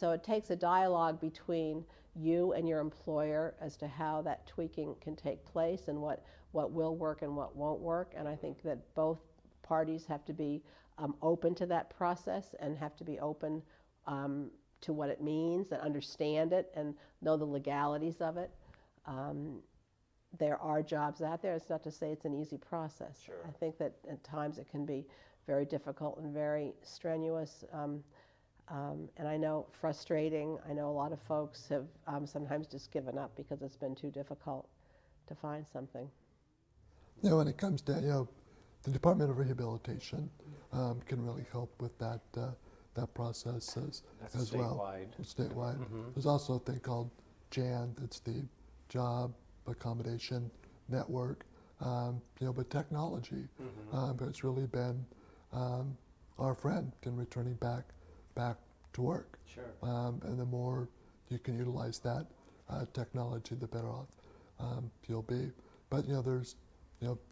So it takes a dialogue between you and your employer as to how that tweaking can take place and what will work and what won't work. And I think that both parties have to be open to that process and have to be open to what it means and understand it and know the legalities of it. Um, there are jobs out there. It's not to say it's an easy process. Sure. I think that at times it can be very difficult and very strenuous. And I know frustrating. I know a lot of folks have sometimes just given up because it's been too difficult to find something. When it comes to, the Department of Rehabilitation can really help with that process as well. Statewide. Mm-hmm. There's also a thing called JAN, that's the Job Accommodation Network. But technology has really been our friend in returning back to work. Sure. And the more you can utilize that technology, the better off you'll be. But there's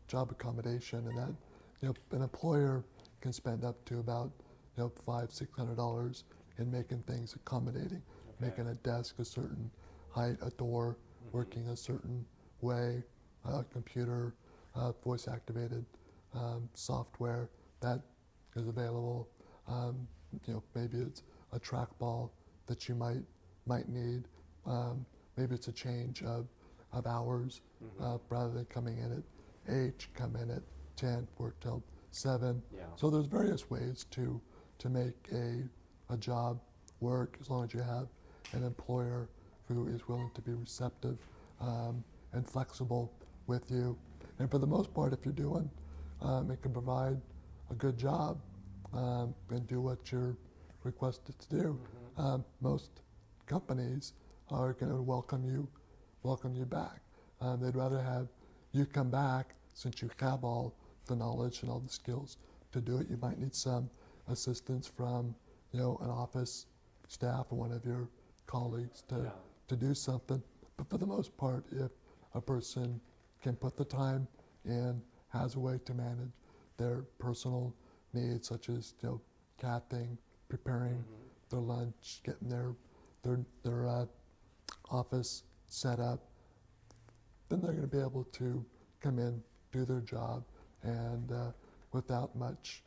job accommodation, and that an employer can spend up to about $500-600 in making things accommodating, making a desk a certain height, a door working a certain way, a computer, voice activated software that is available. Maybe it's a trackball that you might need. Maybe it's a change of hours. Rather than coming in at 8, come in at 10, work till 7. Yeah. So there's various ways to make a job work, as long as you have an employer who is willing to be receptive and flexible with you. And for the most part, if you're doing and can provide a good job and do what you're requested to do, most companies are going to welcome you back. They'd rather have you come back since you have all the knowledge and all the skills to do it. You might need some assistance from an office staff or one of your colleagues to do something. But for the most part, if a person can put the time in, has a way to manage their personal needs, such as cathing, preparing their lunch, getting their office set up, then they're going to be able to come in, do their job, and without much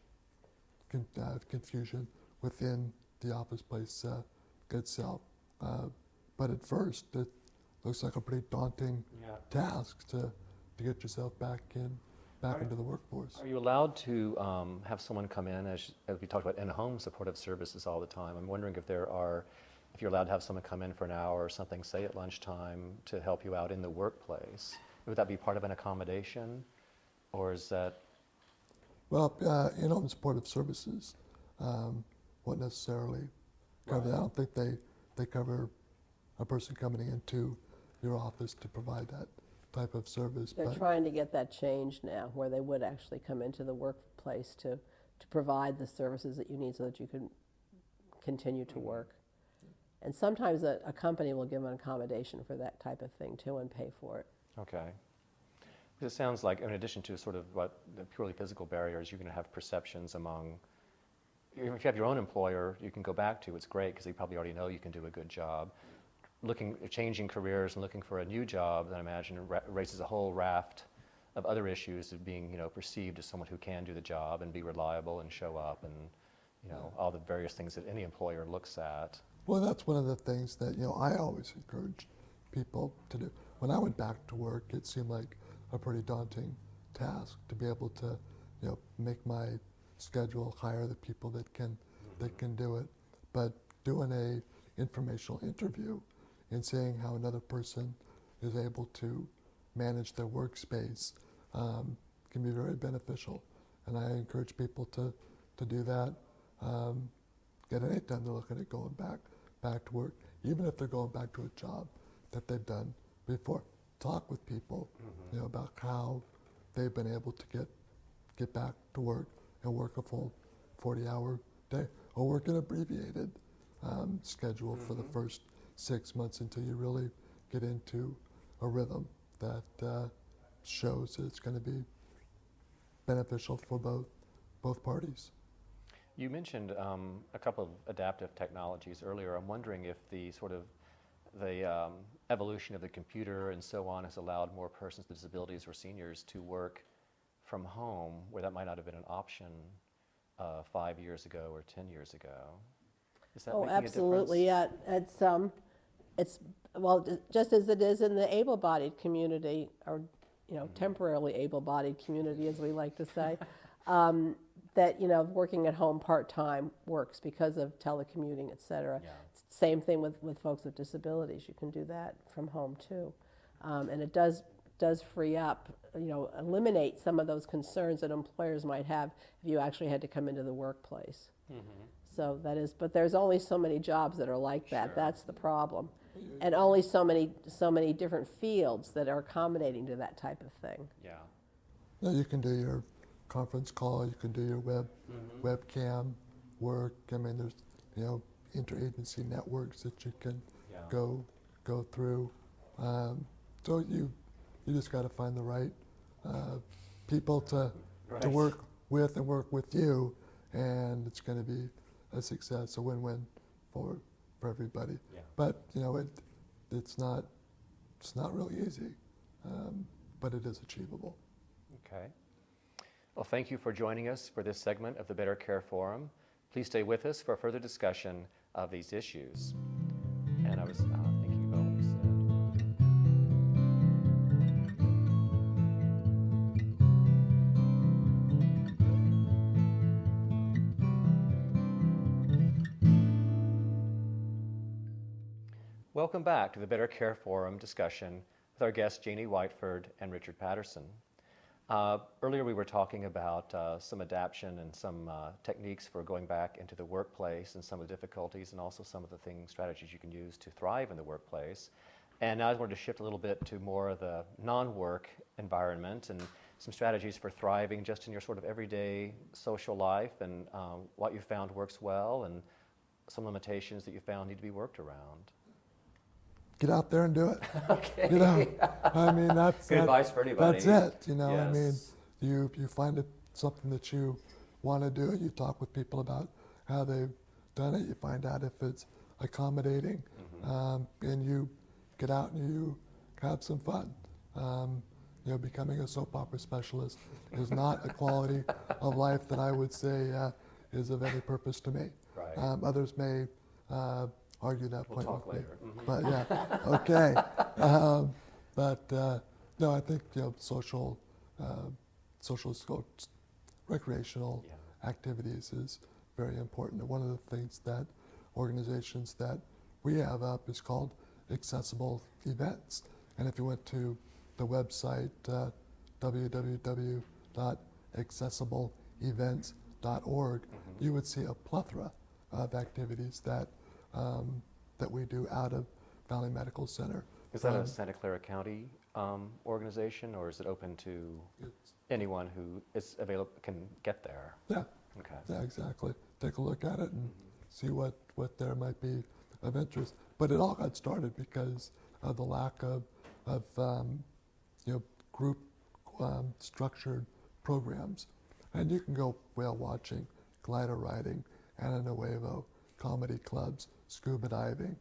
confusion within the office place itself. But at first, it looks like a pretty daunting task to get yourself back into the workforce. Are you allowed to have someone come in, as we talked about in-home supportive services all the time? I'm wondering if you're allowed to have someone come in for an hour or something, say at lunchtime, to help you out in the workplace. Would that be part of an accommodation, or is that? Well, in-home supportive services won't necessarily cover that. I don't think they cover a person coming into your office to provide that type of service. They're trying to get that change now, where they would actually come into the workplace to provide the services that you need so that you can continue to work. And sometimes a company will give an accommodation for that type of thing too and pay for it. Okay. It sounds like, in addition to sort of what the purely physical barriers, you're going to have perceptions among, if you have your own employer you can go back to, it's great because they probably already know you can do a good job. Changing careers and looking for a new job, then I imagine raises a whole raft of other issues of being, perceived as someone who can do the job and be reliable and show up and, all the various things that any employer looks at. Well, that's one of the things that, I always encourage people to do. When I went back to work, it seemed like a pretty daunting task to be able to, make my schedule, hire the people that can do it. But doing a informational interview and seeing how another person is able to manage their workspace can be very beneficial. And I encourage people to do that at any time they're looking at going back to work, even if they're going back to a job that they've done before. Talk with people about how they've been able to get back to work and work a full 40-hour day, or work an abbreviated schedule for the first 6 months until you really get into a rhythm that shows that it's going to be beneficial for both parties. You mentioned a couple of adaptive technologies earlier. I'm wondering if the sort of the evolution of the computer and so on has allowed more persons with disabilities or seniors to work from home, where that might not have been an option 5 years ago or 10 years ago. Is that Oh, making absolutely, a difference? yeah. It's, well, just as it is in the able-bodied community, or, temporarily able-bodied community, as we like to say, that, working at home part-time works because of telecommuting, et cetera. Yeah. Same thing with folks with disabilities. You can do that from home, too. And it does free up, eliminate some of those concerns that employers might have if you actually had to come into the workplace. So that is, but there's only so many jobs that are like that. Sure. That's the problem. And only so many different fields that are accommodating to that type of thing. Yeah. Now you can do your conference call, you can do your webcam work. I mean, there's, interagency networks that you can Yeah. go through. So you just got to find the right people to Right. work with and work with you, and it's going to be a success, a win-win for everybody. Yeah. But it's not really easy, but it is achievable. Okay. Well, thank you for joining us for this segment of the Better Care Forum. Please stay with us for further discussion of these issues. And I was thinking about what you said. Welcome back to the Better Care Forum discussion with our guests Jeannie Whiteford and Richard Patterson. Earlier we were talking about some adaptation and some techniques for going back into the workplace and some of the difficulties and also some of the strategies you can use to thrive in the workplace. And now I wanted to shift a little bit to more of the non-work environment and some strategies for thriving just in your sort of everyday social life and what you found works well and some limitations that you found need to be worked around. Get out there and do it. Okay. I mean, that's Good advice for anybody. That's it. I mean, Yes. you find it something that you want to do. You talk with people about how they've done it. You find out if it's accommodating, and you get out and you have some fun. Becoming a soap opera specialist is not a quality of life that I would say is of any purpose to me. Right. Others may argue that We'll point talk with later. me. But yeah, okay. No, I think social recreational activities is very important. And one of the things that organizations that we have up is called Accessible Events. And if you went to the website www.accessibleevents.org, you would see a plethora of activities that we do out of Valley Medical Center. Is that a Santa Clara County organization, or is it open to anyone who is available can get there? Yeah, Okay. yeah, exactly. Take a look at it and see what there might be of interest. But it all got started because of the lack of group structured programs. And you can go whale watching, glider riding, Anna Nuevo, comedy clubs, scuba diving,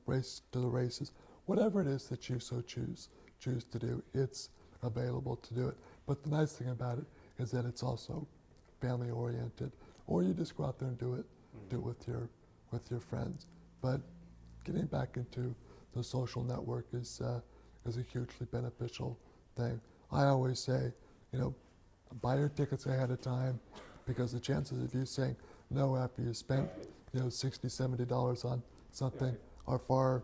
race to the races, whatever it is that you so choose to do, it's available to do it. But the nice thing about it is that it's also family oriented, or you just go out there and do it with your friends. But getting back into the social network is a hugely beneficial thing. I always say, buy your tickets ahead of time, because the chances of you saying no after you spent $60, $70 on something are far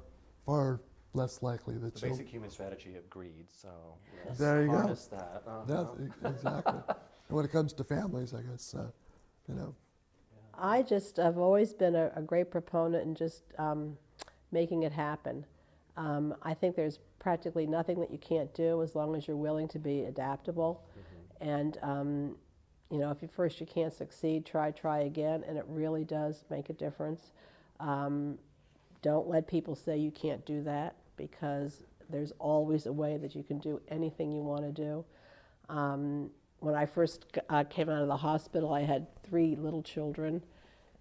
less likely that The you'll. basic human strategy of greed, so let's There you go. harness that. Exactly. And when it comes to families, I guess, I've always been a great proponent in just making it happen. I think there's practically nothing that you can't do as long as you're willing to be adaptable. And if you can't succeed, try again, and it really does make a difference. Don't let people say you can't do that, because there's always a way that you can do anything you want to do. when I first came out of the hospital, I had 3 little children,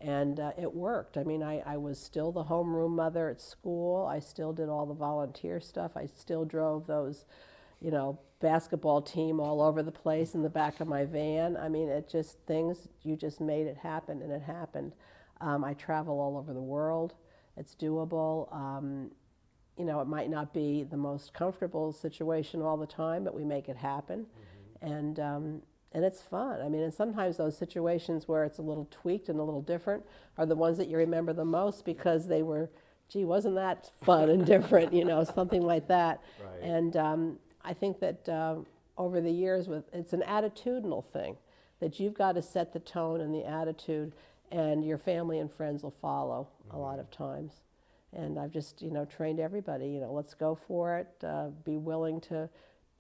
and it worked. I mean, I was still the homeroom mother at school. I still did all the volunteer stuff. I still drove those, basketball team all over the place in the back of my van. I mean, you just made it happen, and it happened. I travel all over the world. It's doable. It might not be the most comfortable situation all the time, but we make it happen. And it's fun. I mean, and sometimes those situations where it's a little tweaked and a little different are the ones that you remember the most because they were, gee, wasn't that fun and different, something like that. Right. And I think that over the years, it's an attitudinal thing, that you've got to set the tone and the attitude, and your family and friends will follow a lot of times. And I've just, trained everybody, let's go for it, be willing to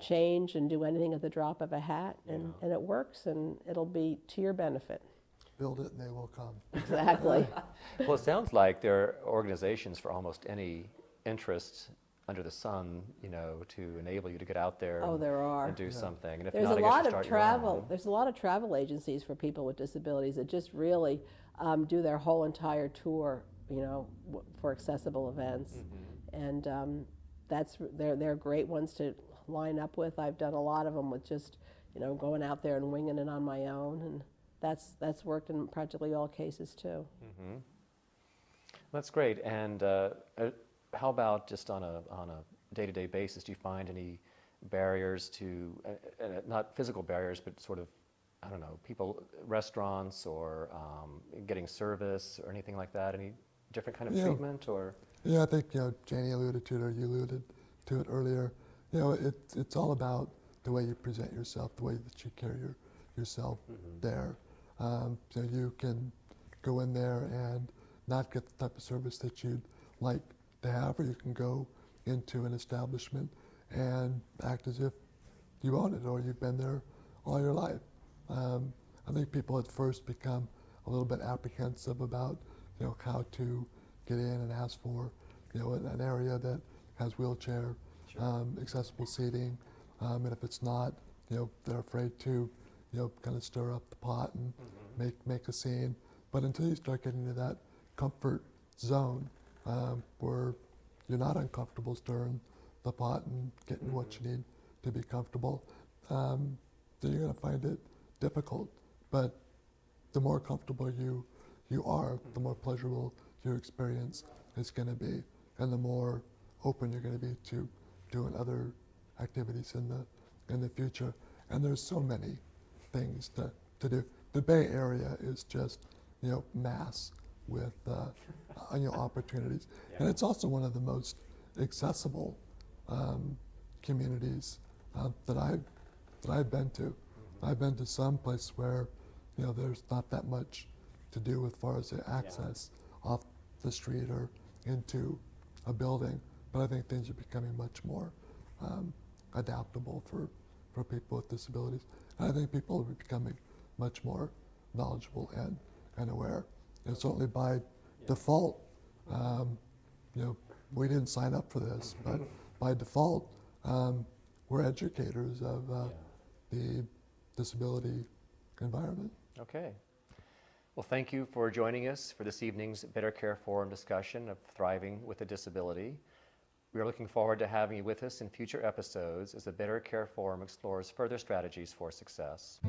change and do anything at the drop of a hat, and it works, and it'll be to your benefit. Build it and they will come. Exactly. Well, it sounds like there are organizations for almost any interest under the sun, to enable you to get out there Oh, there are. and do something. And if There's not, a I guess lot you of start travel. your own. There's a lot of travel agencies for people with disabilities that just really do their whole entire tour, for accessible events, and they're great ones to line up with. I've done a lot of them with just going out there and winging it on my own, and that's worked in practically all cases too. That's great. And how about just on a day-to-day basis? Do you find any barriers to, not physical barriers, but sort of, I don't know, people, restaurants or getting service or anything like that? Any different kind of treatment or? Yeah, I think Janie alluded to it, or you alluded to it earlier. It's all about the way you present yourself, the way that you carry yourself there. So you can go in there and not get the type of service that you'd like to have, or you can go into an establishment and act as if you own it or you've been there all your life. I think people at first become a little bit apprehensive about how to get in and ask for an area that has wheelchair accessible seating, and if it's not, they're afraid to kind of stir up the pot and make a scene. But until you start getting to that comfort zone where you're not uncomfortable stirring the pot and getting what you need to be comfortable, then you're going to find it difficult. But the more comfortable you are, the more pleasurable your experience is going to be, and the more open you're going to be to doing other activities in the future. And there's so many things to do. The Bay Area is just mass with opportunities, and it's also one of the most accessible communities that I've been to. I've been to some place where there's not that much to do as far as the access off the street or into a building, but I think things are becoming much more adaptable for people with disabilities. And I think people are becoming much more knowledgeable and aware. And certainly by default, we didn't sign up for this, but by default, we're educators of the disability environment. Okay. Well, thank you for joining us for this evening's Better Care Forum discussion of thriving with a disability. We are looking forward to having you with us in future episodes as the Better Care Forum explores further strategies for success.